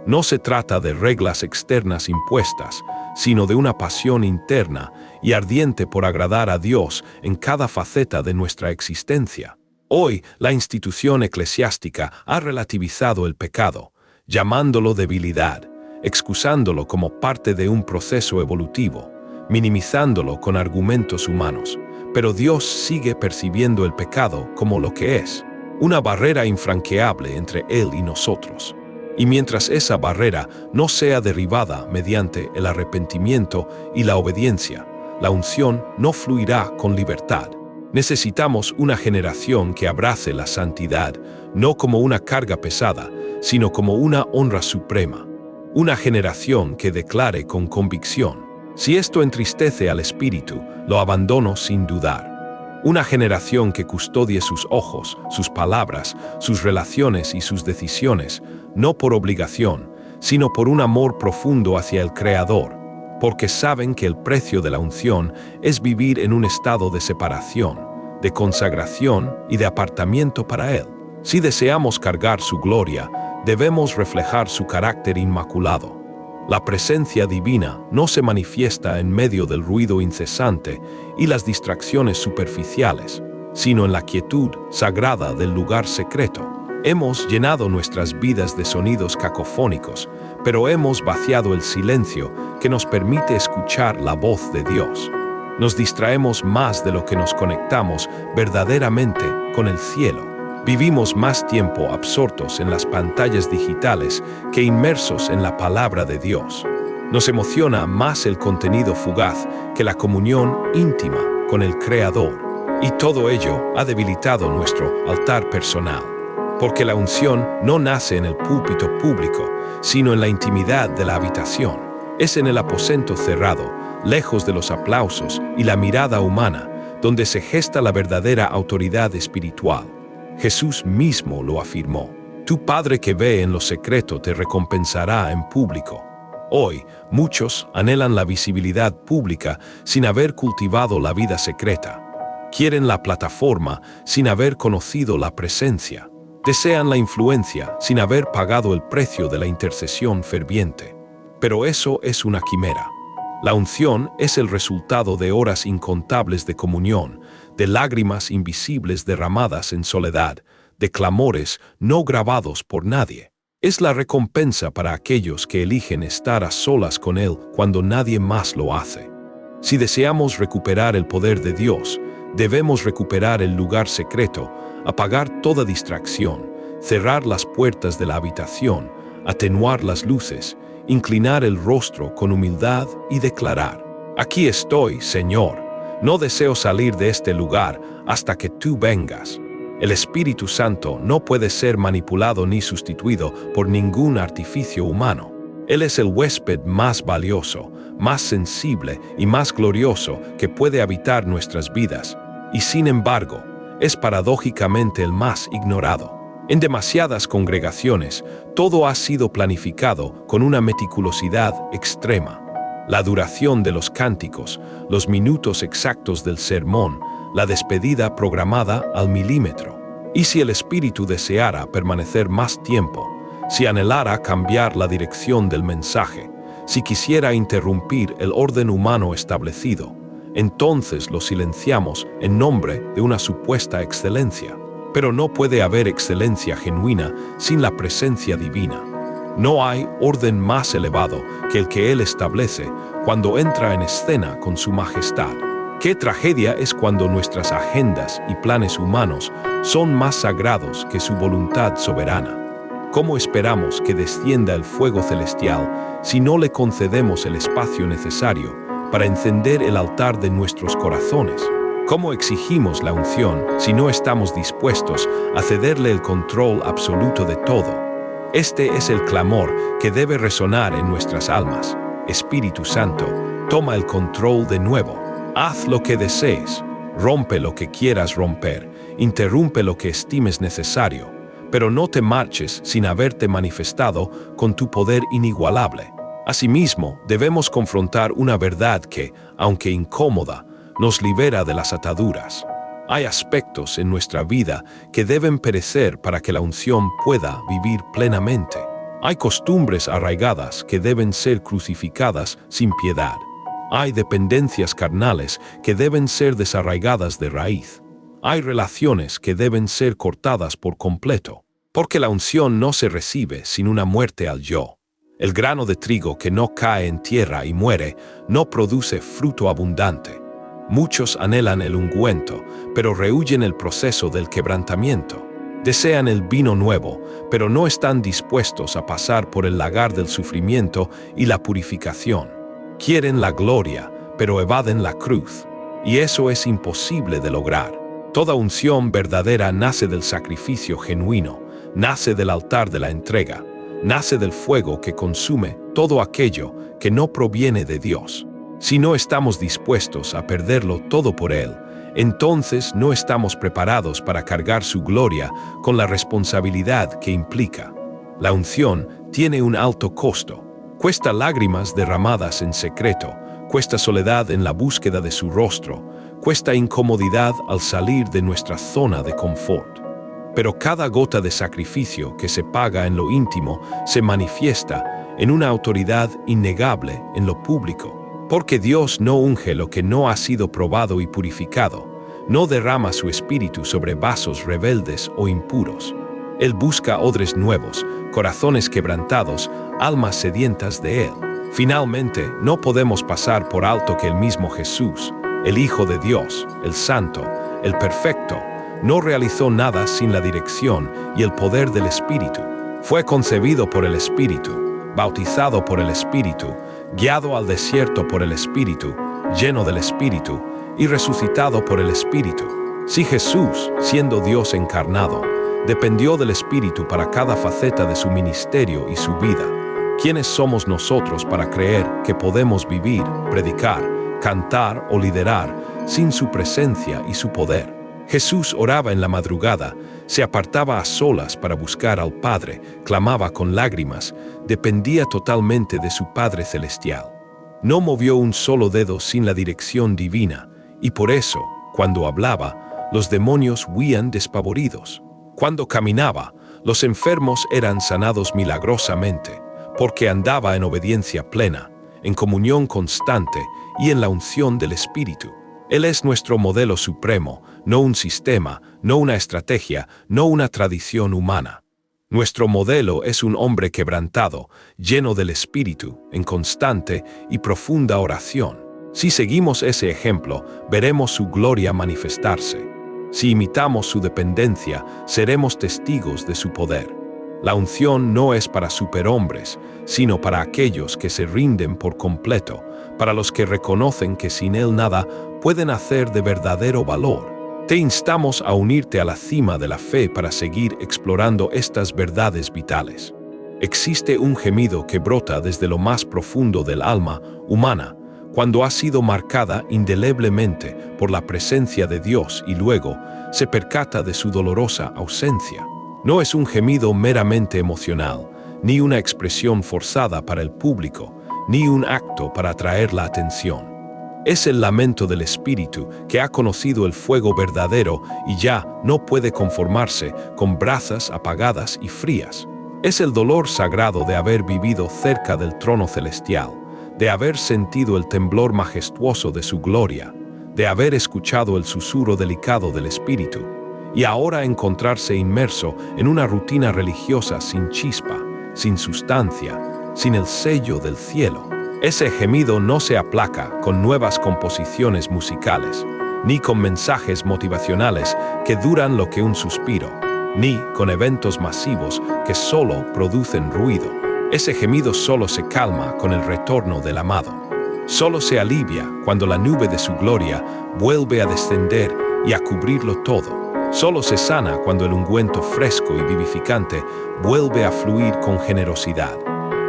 No se trata de reglas externas impuestas, sino de una pasión interna y ardiente por agradar a Dios en cada faceta de nuestra existencia. Hoy, la institución eclesiástica ha relativizado el pecado, llamándolo debilidad, excusándolo como parte de un proceso evolutivo, minimizándolo con argumentos humanos. Pero Dios sigue percibiendo el pecado como lo que es, una barrera infranqueable entre Él y nosotros. Y mientras esa barrera no sea derribada mediante el arrepentimiento y la obediencia, la unción no fluirá con libertad. Necesitamos una generación que abrace la santidad, no como una carga pesada, sino como una honra suprema. Una generación que declare con convicción: si esto entristece al espíritu, lo abandono sin dudar. Una generación que custodie sus ojos, sus palabras, sus relaciones y sus decisiones, no por obligación, sino por un amor profundo hacia el Creador, porque saben que el precio de la unción es vivir en un estado de separación, de consagración y de apartamiento para Él. Si deseamos cargar su gloria, debemos reflejar su carácter inmaculado. La presencia divina no se manifiesta en medio del ruido incesante y las distracciones superficiales, sino en la quietud sagrada del lugar secreto. Hemos llenado nuestras vidas de sonidos cacofónicos, pero hemos vaciado el silencio que nos permite escuchar la voz de Dios. Nos distraemos más de lo que nos conectamos verdaderamente con el cielo. Vivimos más tiempo absortos en las pantallas digitales que inmersos en la palabra de Dios. Nos emociona más el contenido fugaz que la comunión íntima con el Creador. Y todo ello ha debilitado nuestro altar personal. Porque la unción no nace en el púlpito público, sino en la intimidad de la habitación. Es en el aposento cerrado, lejos de los aplausos y la mirada humana, donde se gesta la verdadera autoridad espiritual. Jesús mismo lo afirmó: tu Padre que ve en lo secreto te recompensará en público. Hoy, muchos anhelan la visibilidad pública sin haber cultivado la vida secreta. Quieren la plataforma sin haber conocido la presencia. Desean la influencia sin haber pagado el precio de la intercesión ferviente. Pero eso es una quimera. La unción es el resultado de horas incontables de comunión, de lágrimas invisibles derramadas en soledad, de clamores no grabados por nadie. Es la recompensa para aquellos que eligen estar a solas con Él cuando nadie más lo hace. Si deseamos recuperar el poder de Dios, debemos recuperar el lugar secreto, apagar toda distracción, cerrar las puertas de la habitación, atenuar las luces, inclinar el rostro con humildad y declarar: aquí estoy, Señor. No deseo salir de este lugar hasta que tú vengas. El Espíritu Santo no puede ser manipulado ni sustituido por ningún artificio humano. Él es el huésped más valioso, más sensible y más glorioso que puede habitar nuestras vidas, y sin embargo, es paradójicamente el más ignorado. En demasiadas congregaciones, todo ha sido planificado con una meticulosidad extrema. La duración de los cánticos, los minutos exactos del sermón, la despedida programada al milímetro. Y si el Espíritu deseara permanecer más tiempo, si anhelara cambiar la dirección del mensaje, si quisiera interrumpir el orden humano establecido, entonces lo silenciamos en nombre de una supuesta excelencia. Pero no puede haber excelencia genuina sin la presencia divina. No hay orden más elevado que el que Él establece cuando entra en escena con su majestad. Qué tragedia es cuando nuestras agendas y planes humanos son más sagrados que su voluntad soberana. ¿Cómo esperamos que descienda el fuego celestial si no le concedemos el espacio necesario para encender el altar de nuestros corazones? ¿Cómo exigimos la unción si no estamos dispuestos a cederle el control absoluto de todo? Este es el clamor que debe resonar en nuestras almas. Espíritu Santo, toma el control de nuevo. Haz lo que desees, rompe lo que quieras romper, interrumpe lo que estimes necesario, pero no te marches sin haberte manifestado con tu poder inigualable. Asimismo, debemos confrontar una verdad que, aunque incómoda, nos libera de las ataduras. Hay aspectos en nuestra vida que deben perecer para que la unción pueda vivir plenamente. Hay costumbres arraigadas que deben ser crucificadas sin piedad. Hay dependencias carnales que deben ser desarraigadas de raíz. Hay relaciones que deben ser cortadas por completo, porque la unción no se recibe sin una muerte al yo. El grano de trigo que no cae en tierra y muere no produce fruto abundante. Muchos anhelan el ungüento, pero rehúyen el proceso del quebrantamiento. Desean el vino nuevo, pero no están dispuestos a pasar por el lagar del sufrimiento y la purificación. Quieren la gloria, pero evaden la cruz, y eso es imposible de lograr. Toda unción verdadera nace del sacrificio genuino, nace del altar de la entrega, nace del fuego que consume todo aquello que no proviene de Dios. Si no estamos dispuestos a perderlo todo por Él, entonces no estamos preparados para cargar su gloria con la responsabilidad que implica. La unción tiene un alto costo. Cuesta lágrimas derramadas en secreto, cuesta soledad en la búsqueda de su rostro, cuesta incomodidad al salir de nuestra zona de confort. Pero cada gota de sacrificio que se paga en lo íntimo se manifiesta en una autoridad innegable en lo público. Porque Dios no unge lo que no ha sido probado y purificado, no derrama su espíritu sobre vasos rebeldes o impuros. Él busca odres nuevos, corazones quebrantados, almas sedientas de Él. Finalmente, no podemos pasar por alto que el mismo Jesús, el Hijo de Dios, el Santo, el Perfecto, no realizó nada sin la dirección y el poder del Espíritu. Fue concebido por el Espíritu, bautizado por el Espíritu, guiado al desierto por el Espíritu, lleno del Espíritu, y resucitado por el Espíritu. Si Jesús, siendo Dios encarnado, dependió del Espíritu para cada faceta de su ministerio y su vida, ¿quiénes somos nosotros para creer que podemos vivir, predicar, cantar o liderar sin su presencia y su poder? Jesús oraba en la madrugada, se apartaba a solas para buscar al Padre, clamaba con lágrimas, dependía totalmente de su Padre Celestial. No movió un solo dedo sin la dirección divina, y por eso, cuando hablaba, los demonios huían despavoridos. Cuando caminaba, los enfermos eran sanados milagrosamente, porque andaba en obediencia plena, en comunión constante y en la unción del Espíritu. Él es nuestro modelo supremo, no un sistema, no una estrategia, no una tradición humana. Nuestro modelo es un hombre quebrantado, lleno del Espíritu, en constante y profunda oración. Si seguimos ese ejemplo, veremos su gloria manifestarse. Si imitamos su dependencia, seremos testigos de su poder. La unción no es para superhombres, sino para aquellos que se rinden por completo, para los que reconocen que sin Él nada pueden hacer de verdadero valor. Te instamos a unirte a la cima de la fe para seguir explorando estas verdades vitales. Existe un gemido que brota desde lo más profundo del alma humana, cuando ha sido marcada indeleblemente por la presencia de Dios y luego se percata de su dolorosa ausencia. No es un gemido meramente emocional, ni una expresión forzada para el público, ni un acto para atraer la atención. Es el lamento del espíritu que ha conocido el fuego verdadero y ya no puede conformarse con brasas apagadas y frías. Es el dolor sagrado de haber vivido cerca del trono celestial, de haber sentido el temblor majestuoso de su gloria, de haber escuchado el susurro delicado del espíritu, y ahora encontrarse inmerso en una rutina religiosa sin chispa, sin sustancia, sin el sello del cielo. Ese gemido no se aplaca con nuevas composiciones musicales, ni con mensajes motivacionales que duran lo que un suspiro, ni con eventos masivos que solo producen ruido. Ese gemido solo se calma con el retorno del amado. Solo se alivia cuando la nube de su gloria vuelve a descender y a cubrirlo todo. Solo se sana cuando el ungüento fresco y vivificante vuelve a fluir con generosidad.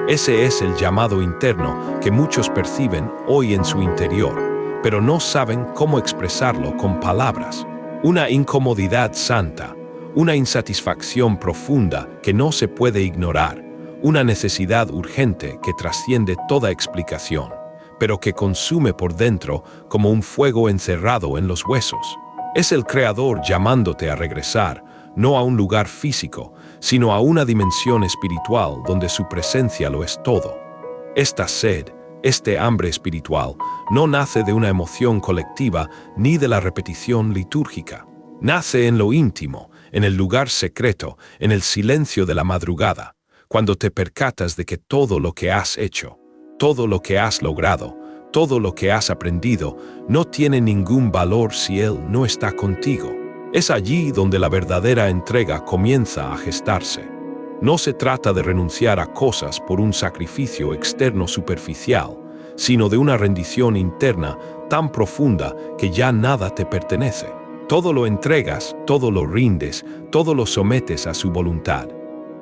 Ese es el llamado interno que muchos perciben hoy en su interior, pero no saben cómo expresarlo con palabras. Una incomodidad santa, una insatisfacción profunda que no se puede ignorar, una necesidad urgente que trasciende toda explicación, pero que consume por dentro como un fuego encerrado en los huesos. Es el Creador llamándote a regresar, no a un lugar físico, sino a una dimensión espiritual donde su presencia lo es todo. Esta sed, este hambre espiritual, no nace de una emoción colectiva ni de la repetición litúrgica. Nace en lo íntimo, en el lugar secreto, en el silencio de la madrugada, cuando te percatas de que todo lo que has hecho, todo lo que has logrado, todo lo que has aprendido, no tiene ningún valor si Él no está contigo. Es allí donde la verdadera entrega comienza a gestarse. No se trata de renunciar a cosas por un sacrificio externo superficial, sino de una rendición interna tan profunda que ya nada te pertenece. Todo lo entregas, todo lo rindes, todo lo sometes a su voluntad.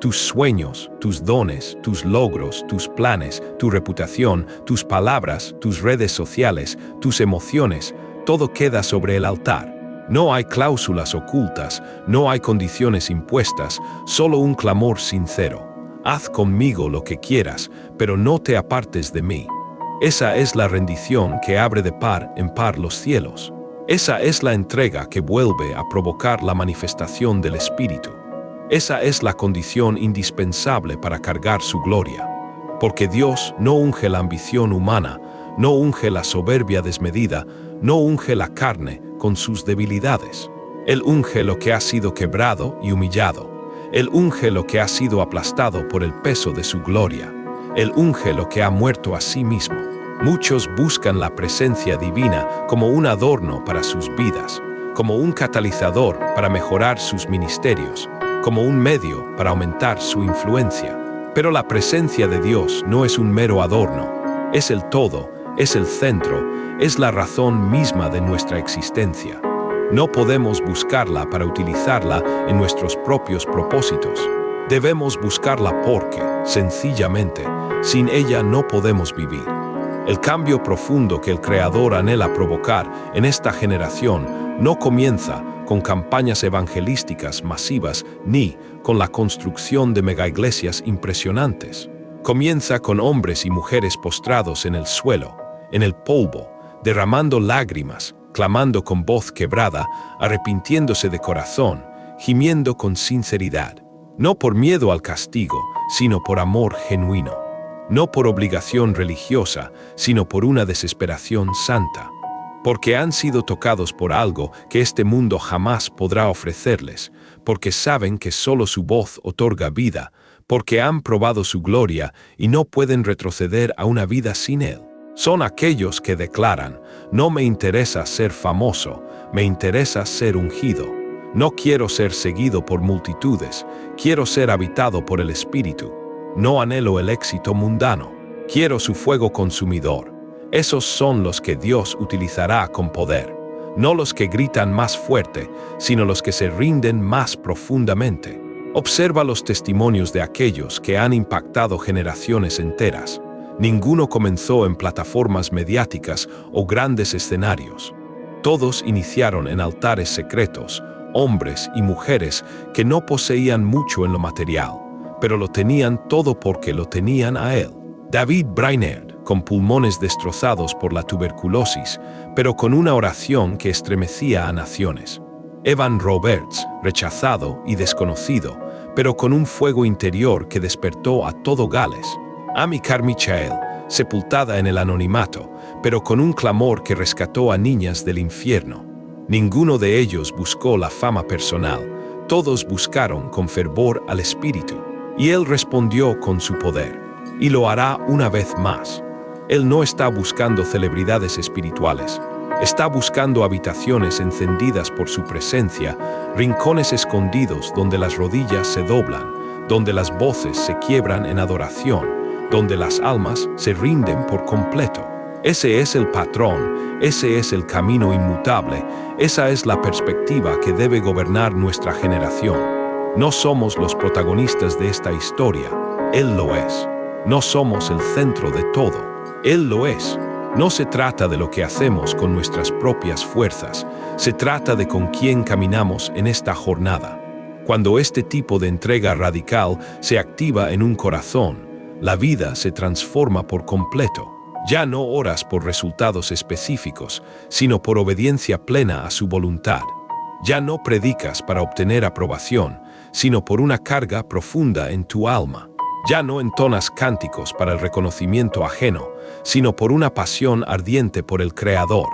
Tus sueños, tus dones, tus logros, tus planes, tu reputación, tus palabras, tus redes sociales, tus emociones, todo queda sobre el altar. No hay cláusulas ocultas, no hay condiciones impuestas, solo un clamor sincero. Haz conmigo lo que quieras, pero no te apartes de mí. Esa es la rendición que abre de par en par los cielos. Esa es la entrega que vuelve a provocar la manifestación del Espíritu. Esa es la condición indispensable para cargar su gloria. Porque Dios no unge la ambición humana, no unge la soberbia desmedida, no unge la carne con sus debilidades. Él unge lo que ha sido quebrado y humillado. Él unge lo que ha sido aplastado por el peso de su gloria. Él unge lo que ha muerto a sí mismo. Muchos buscan la presencia divina como un adorno para sus vidas, como un catalizador para mejorar sus ministerios, como un medio para aumentar su influencia. Pero la presencia de Dios no es un mero adorno, es el todo, es el centro, es la razón misma de nuestra existencia. No podemos buscarla para utilizarla en nuestros propios propósitos. Debemos buscarla porque, sencillamente, sin ella no podemos vivir. El cambio profundo que el Creador anhela provocar en esta generación no comienza con campañas evangelísticas masivas ni con la construcción de megaiglesias impresionantes. Comienza con hombres y mujeres postrados en el suelo, en el polvo, derramando lágrimas, clamando con voz quebrada, arrepintiéndose de corazón, gimiendo con sinceridad, no por miedo al castigo, sino por amor genuino. No por obligación religiosa, sino por una desesperación santa. Porque han sido tocados por algo que este mundo jamás podrá ofrecerles, porque saben que solo su voz otorga vida, porque han probado su gloria y no pueden retroceder a una vida sin Él. Son aquellos que declaran: no me interesa ser famoso, me interesa ser ungido. No quiero ser seguido por multitudes, quiero ser habitado por el Espíritu. No anhelo el éxito mundano, quiero su fuego consumidor. Esos son los que Dios utilizará con poder, no los que gritan más fuerte, sino los que se rinden más profundamente. Observa los testimonios de aquellos que han impactado generaciones enteras. Ninguno comenzó en plataformas mediáticas o grandes escenarios. Todos iniciaron en altares secretos, hombres y mujeres que no poseían mucho en lo material, pero lo tenían todo porque lo tenían a Él. David Brainerd, con pulmones destrozados por la tuberculosis, pero con una oración que estremecía a naciones. Evan Roberts, rechazado y desconocido, pero con un fuego interior que despertó a todo Gales. Amy Carmichael, sepultada en el anonimato, pero con un clamor que rescató a niñas del infierno. Ninguno de ellos buscó la fama personal, todos buscaron con fervor al Espíritu. Y Él respondió con su poder, y lo hará una vez más. Él no está buscando celebridades espirituales, está buscando habitaciones encendidas por su presencia, rincones escondidos donde las rodillas se doblan, donde las voces se quiebran en adoración, donde las almas se rinden por completo. Ese es el patrón, ese es el camino inmutable, esa es la perspectiva que debe gobernar nuestra generación. No somos los protagonistas de esta historia, Él lo es. No somos el centro de todo, Él lo es. No se trata de lo que hacemos con nuestras propias fuerzas, se trata de con quién caminamos en esta jornada. Cuando este tipo de entrega radical se activa en un corazón, la vida se transforma por completo. Ya no oras por resultados específicos, sino por obediencia plena a su voluntad. Ya no predicas para obtener aprobación, sino por una carga profunda en tu alma. Ya no entonas cánticos para el reconocimiento ajeno, sino por una pasión ardiente por el Creador.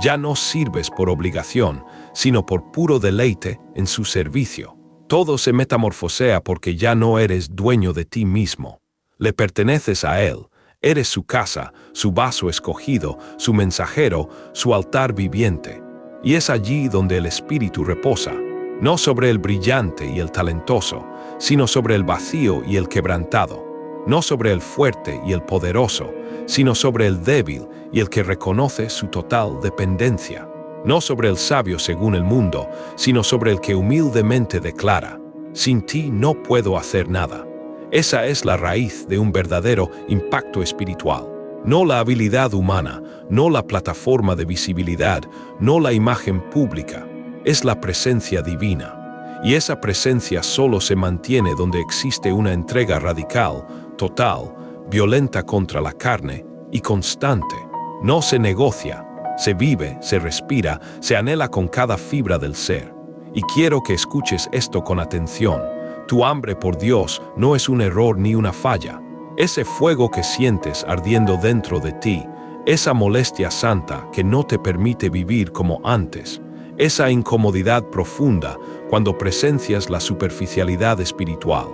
Ya no sirves por obligación, sino por puro deleite en su servicio. Todo se metamorfosea porque ya no eres dueño de ti mismo. Le perteneces a Él. Eres su casa, su vaso escogido, su mensajero, su altar viviente. Y es allí donde el Espíritu reposa, no sobre el brillante y el talentoso, sino sobre el vacío y el quebrantado, no sobre el fuerte y el poderoso, sino sobre el débil y el que reconoce su total dependencia, no sobre el sabio según el mundo, sino sobre el que humildemente declara: sin ti no puedo hacer nada. Esa es la raíz de un verdadero impacto espiritual. No la habilidad humana, no la plataforma de visibilidad, no la imagen pública. Es la presencia divina. Y esa presencia solo se mantiene donde existe una entrega radical, total, violenta contra la carne y constante. No se negocia, se vive, se respira, se anhela con cada fibra del ser. Y quiero que escuches esto con atención. Tu hambre por Dios no es un error ni una falla. Ese fuego que sientes ardiendo dentro de ti, esa molestia santa que no te permite vivir como antes, esa incomodidad profunda cuando presencias la superficialidad espiritual,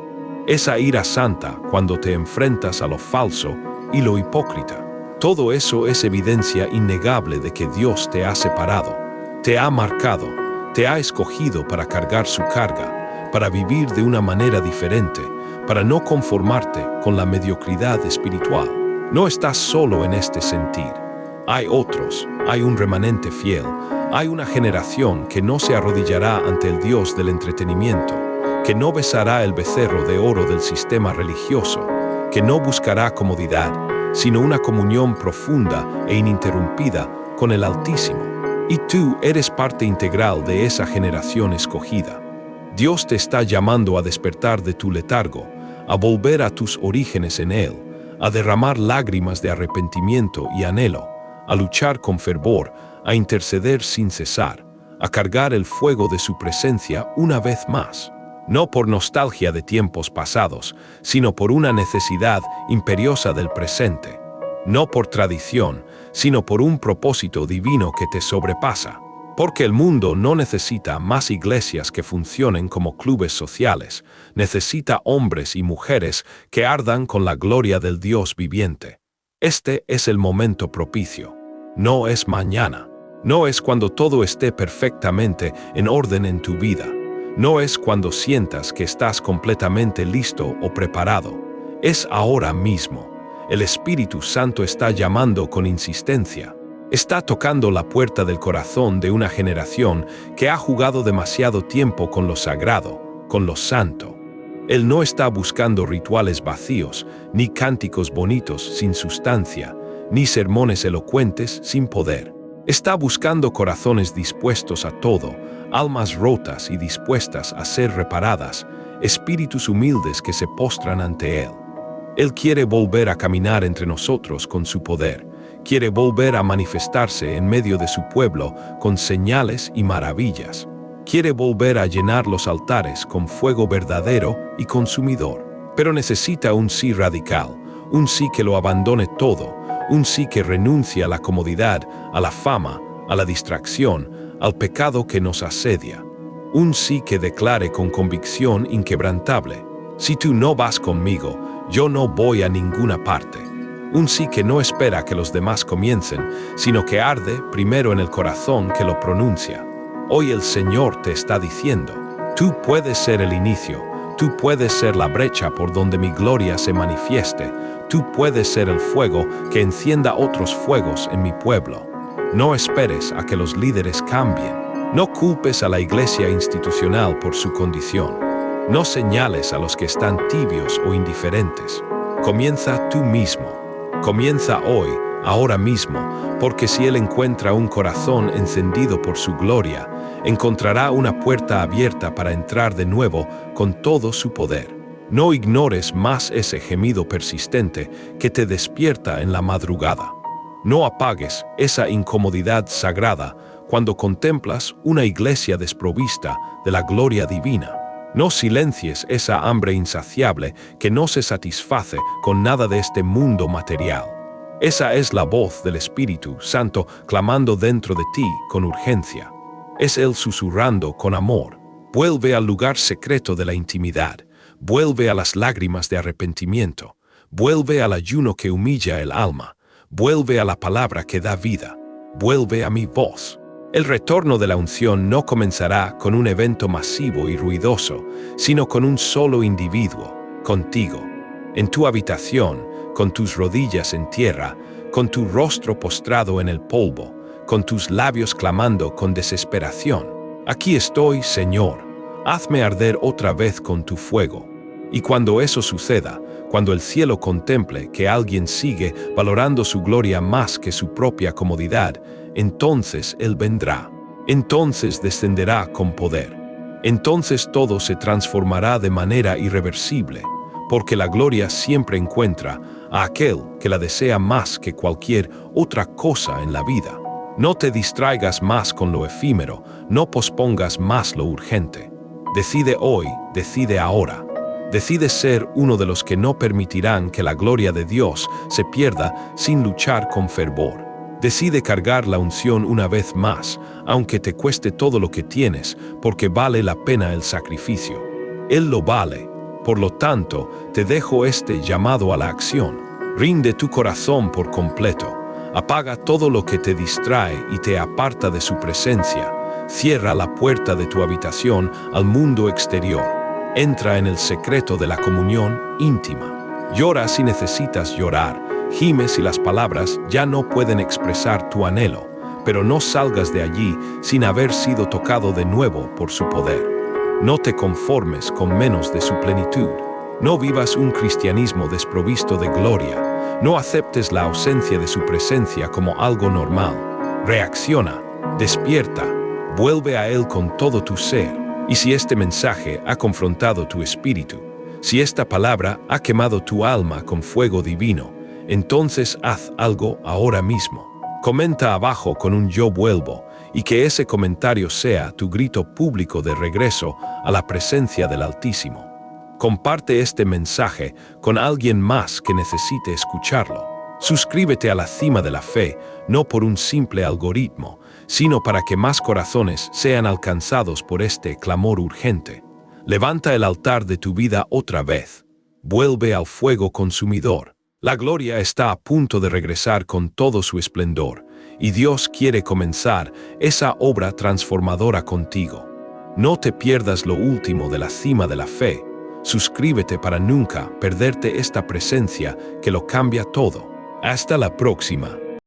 esa ira santa cuando te enfrentas a lo falso y lo hipócrita. Todo eso es evidencia innegable de que Dios te ha separado, te ha marcado, te ha escogido para cargar su carga, para vivir de una manera diferente, para no conformarte con la mediocridad espiritual. No estás solo en este sentir. Hay otros, hay un remanente fiel, hay una generación que no se arrodillará ante el Dios del entretenimiento, que no besará el becerro de oro del sistema religioso, que no buscará comodidad, sino una comunión profunda e ininterrumpida con el Altísimo. Y tú eres parte integral de esa generación escogida. Dios te está llamando a despertar de tu letargo, a volver a tus orígenes en Él, a derramar lágrimas de arrepentimiento y anhelo, a luchar con fervor, a interceder sin cesar, a cargar el fuego de su presencia una vez más, no por nostalgia de tiempos pasados, sino por una necesidad imperiosa del presente, no por tradición, sino por un propósito divino que te sobrepasa. Porque el mundo no necesita más iglesias que funcionen como clubes sociales, necesita hombres y mujeres que ardan con la gloria del Dios viviente. Este es el momento propicio. No es mañana. No es cuando todo esté perfectamente en orden en tu vida. No es cuando sientas que estás completamente listo o preparado. Es ahora mismo. El Espíritu Santo está llamando con insistencia. Está tocando la puerta del corazón de una generación que ha jugado demasiado tiempo con lo sagrado, con lo santo. Él no está buscando rituales vacíos, ni cánticos bonitos sin sustancia, ni sermones elocuentes sin poder. Está buscando corazones dispuestos a todo, almas rotas y dispuestas a ser reparadas, espíritus humildes que se postran ante Él. Él quiere volver a caminar entre nosotros con su poder. Quiere volver a manifestarse en medio de su pueblo con señales y maravillas. Quiere volver a llenar los altares con fuego verdadero y consumidor. Pero necesita un sí radical, un sí que lo abandone todo, un sí que renuncie a la comodidad, a la fama, a la distracción, al pecado que nos asedia. Un sí que declare con convicción inquebrantable: si tú no vas conmigo, yo no voy a ninguna parte. Un sí que no espera que los demás comiencen, sino que arde primero en el corazón que lo pronuncia. Hoy el Señor te está diciendo: tú puedes ser el inicio, tú puedes ser la brecha por donde mi gloria se manifieste, tú puedes ser el fuego que encienda otros fuegos en mi pueblo. No esperes a que los líderes cambien. No culpes a la iglesia institucional por su condición. No señales a los que están tibios o indiferentes. Comienza tú mismo. Comienza hoy, ahora mismo, porque si Él encuentra un corazón encendido por su gloria, encontrará una puerta abierta para entrar de nuevo con todo su poder. No ignores más ese gemido persistente que te despierta en la madrugada. No apagues esa incomodidad sagrada cuando contemplas una iglesia desprovista de la gloria divina. No silencies esa hambre insaciable que no se satisface con nada de este mundo material. Esa es la voz del Espíritu Santo clamando dentro de ti con urgencia. Es Él susurrando con amor. Vuelve al lugar secreto de la intimidad. Vuelve a las lágrimas de arrepentimiento. Vuelve al ayuno que humilla el alma. Vuelve a la palabra que da vida. Vuelve a mi voz. El retorno de la unción no comenzará con un evento masivo y ruidoso, sino con un solo individuo, contigo, en tu habitación, con tus rodillas en tierra, con tu rostro postrado en el polvo, con tus labios clamando con desesperación. Aquí estoy, Señor, hazme arder otra vez con tu fuego. Y cuando eso suceda, cuando el cielo contemple que alguien sigue valorando su gloria más que su propia comodidad, entonces Él vendrá. Entonces descenderá con poder. Entonces todo se transformará de manera irreversible, porque la gloria siempre encuentra a aquel que la desea más que cualquier otra cosa en la vida. No te distraigas más con lo efímero, no pospongas más lo urgente. Decide hoy, decide ahora. Decide ser uno de los que no permitirán que la gloria de Dios se pierda sin luchar con fervor. Decide cargar la unción una vez más, aunque te cueste todo lo que tienes, porque vale la pena el sacrificio. Él lo vale. Por lo tanto, te dejo este llamado a la acción. Rinde tu corazón por completo. Apaga todo lo que te distrae y te aparta de su presencia. Cierra la puerta de tu habitación al mundo exterior. Entra en el secreto de la comunión íntima. Llora si necesitas llorar. Gime si las palabras ya no pueden expresar tu anhelo, pero no salgas de allí sin haber sido tocado de nuevo por su poder. No te conformes con menos de su plenitud. No vivas un cristianismo desprovisto de gloria. No aceptes la ausencia de su presencia como algo normal. Reacciona, despierta, vuelve a Él con todo tu ser. Y si este mensaje ha confrontado tu espíritu, si esta palabra ha quemado tu alma con fuego divino, entonces haz algo ahora mismo. Comenta abajo con un yo vuelvo y que ese comentario sea tu grito público de regreso a la presencia del Altísimo. Comparte este mensaje con alguien más que necesite escucharlo. Suscríbete a la Cima de la Fe, no por un simple algoritmo, sino para que más corazones sean alcanzados por este clamor urgente. Levanta el altar de tu vida otra vez. Vuelve al fuego consumidor. La gloria está a punto de regresar con todo su esplendor, y Dios quiere comenzar esa obra transformadora contigo. No te pierdas lo último de la Cima de la Fe. Suscríbete para nunca perderte esta presencia que lo cambia todo. Hasta la próxima.